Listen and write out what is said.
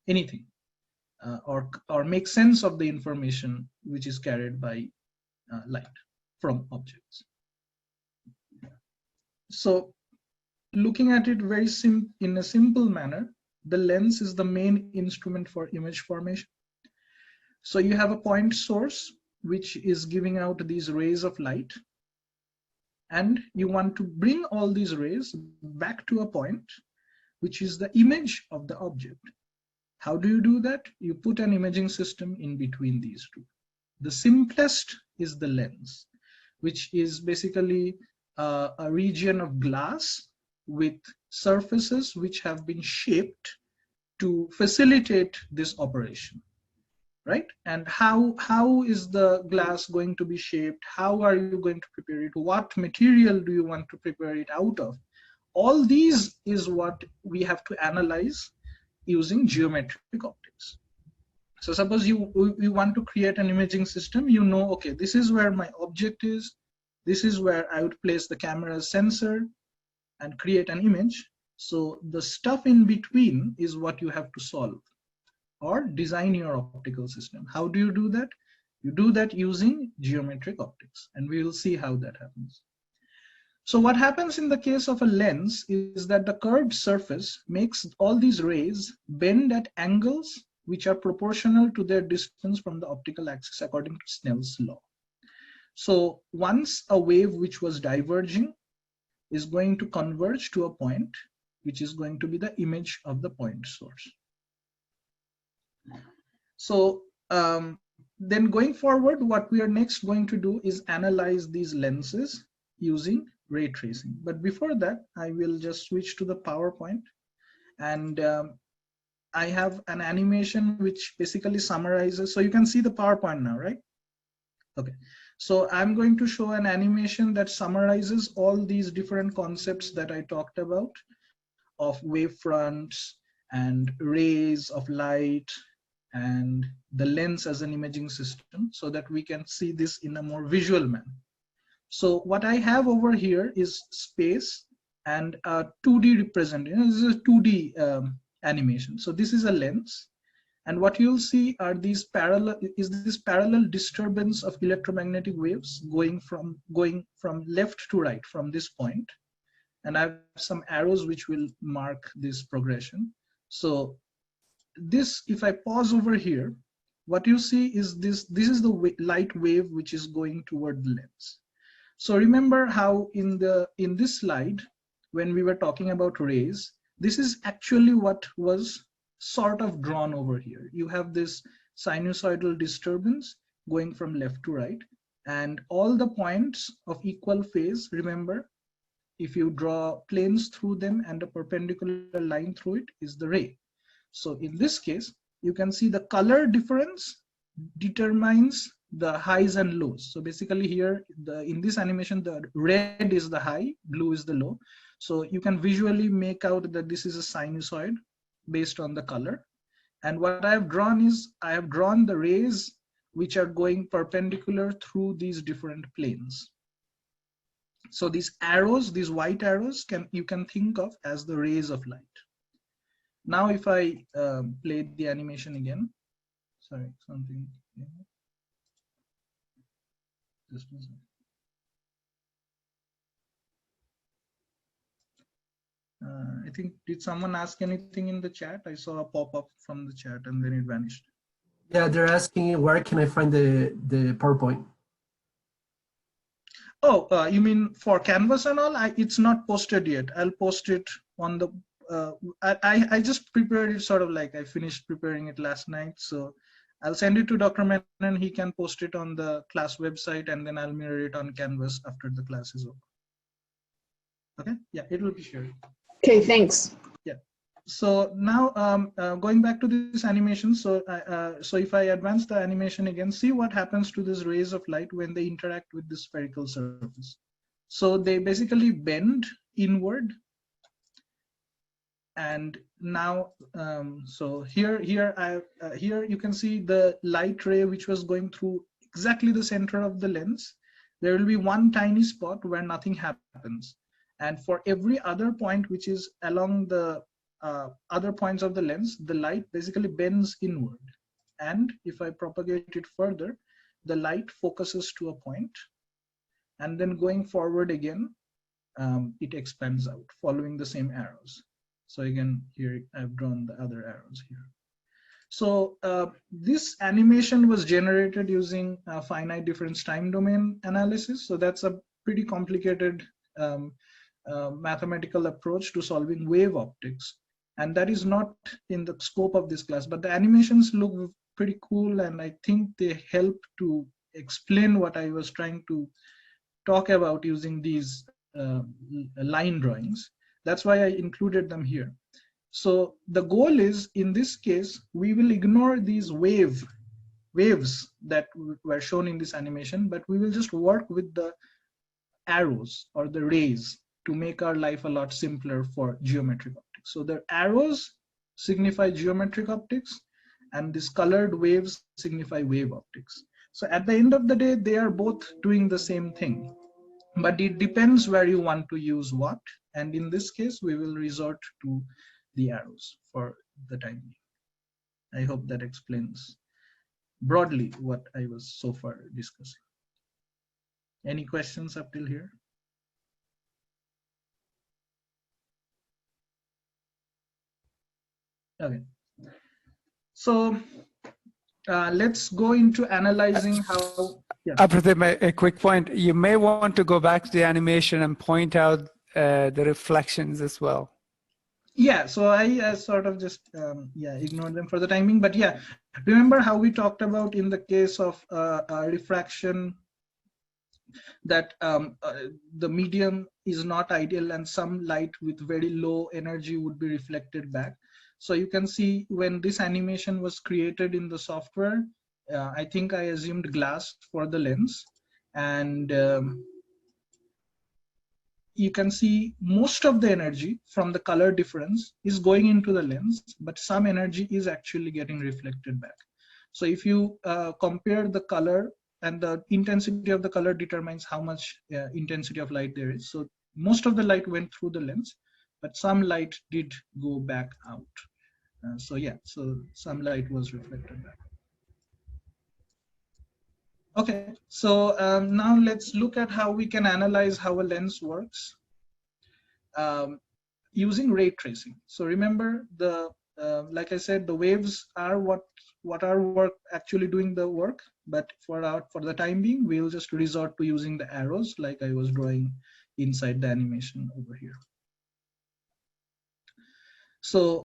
anything, or make sense of the information which is carried by light from objects. So looking at it in a simple manner, the lens is the main instrument for image formation. So you have a point source which is giving out these rays of light, and you want to bring all these rays back to a point which is the image of the object. How do you do that? You put an imaging system in between these two. The simplest is the lens, which is basically a region of glass with surfaces which have been shaped to facilitate this operation, right? And how is the glass going to be shaped? How are you going to prepare it? What material do you want to prepare it out of? All these is what we have to analyze using geometric optics. So suppose you want to create an imaging system, you know, okay, this is where my object is, this is where I would place the camera's sensor and create an image. So the stuff in between is what you have to solve or design your optical system. How do you do that? You do that using geometric optics, and we will see how that happens. So what happens in the case of a lens is that the curved surface makes all these rays bend at angles which are proportional to their distance from the optical axis according to Snell's law. So once a wave which was diverging is going to converge to a point which is going to be the image of the point source. So then going forward, what we are next going to do is analyze these lenses using ray tracing. But before that, I will just switch to the PowerPoint, and I have an animation which basically summarizes. So you can see the PowerPoint now, right? Okay. So I'm going to show an animation that summarizes all these different concepts that I talked about of wavefronts and rays of light and the lens as an imaging system, so that we can see this in a more visual manner. So what I have over here is space and a 2D representation. This is a 2D animation. So this is a lens, and what you'll see are these parallel disturbance of electromagnetic waves going from left to right from this point. And I have some arrows which will mark this progression. So this, if I pause over here, what you see is this is the light wave which is going toward the lens. So remember how in this slide, when we were talking about rays, this is actually what was sort of drawn over here. You have this sinusoidal disturbance going from left to right, and all the points of equal phase, remember, if you draw planes through them and a perpendicular line through it, is the ray. So in this case, you can see the color difference determines the highs and lows. So basically here, in this animation, the red is the high, blue is the low. So you can visually make out that this is a sinusoid based on the color. And what I have drawn is, I have drawn the rays which are going perpendicular through these different planes. So these arrows, these white arrows, you can think of as the rays of light. Now if I play the animation again, sorry, something. Just a second. I think, did someone ask anything in the chat? I saw a pop-up from the chat and then it vanished. Yeah, they're asking where can I find the PowerPoint? Oh, you mean for Canvas and all? It's not posted yet. I'll post it on the. I just prepared it sort of like I finished preparing it last night. So I'll send it to Dr. Menon. He can post it on the class website, and then I'll mirror it on Canvas after the class is over. Okay. Yeah, it will be shared. Okay, thanks. Yeah. So now going back to this animation. So so if I advance the animation again, see what happens to these rays of light when they interact with the spherical surface. So they basically bend inward. And now, so here you can see the light ray which was going through exactly the center of the lens. There will be one tiny spot where nothing happens. And for every other point which is along the other points of the lens, the light basically bends inward. And if I propagate it further, the light focuses to a point, and then going forward again, it expands out following the same arrows. So again, here I've drawn the other arrows here. So this animation was generated using finite difference time domain analysis. So that's a pretty complicated mathematical approach to solving wave optics. And that is not in the scope of this class, but the animations look pretty cool, and I think they help to explain what I was trying to talk about using these line drawings. That's why I included them here. So the goal is, in this case, we will ignore these waves that were shown in this animation, but we will just work with the arrows or the rays to make our life a lot simpler for geometric optics. So the arrows signify geometric optics, and these colored waves signify wave optics. So at the end of the day, they are both doing the same thing, but it depends where you want to use what. And in this case, we will resort to the arrows for the time being. I hope that explains broadly what I was so far discussing. Any questions up till here? Okay. So let's go into analyzing how. Yeah. Apratim, a quick point. You may want to go back to the animation and point out the reflections as well. Yeah, so I sort of just ignored them for the timing. But yeah, remember how we talked about in the case of refraction that the medium is not ideal and some light with very low energy would be reflected back. So you can see when this animation was created in the software, I think I assumed glass for the lens, and you can see most of the energy from the color difference is going into the lens, but some energy is actually getting reflected back. So if you compare the color, and the intensity of the color determines how much intensity of light there is. So most of the light went through the lens, but some light did go back out. So yeah, so some light was reflected back. Okay, so now let's look at how we can analyze how a lens works using ray tracing. So remember, the like I said, the waves are what our work actually doing the work, but for the time being, we'll just resort to using the arrows like I was drawing inside the animation over here. So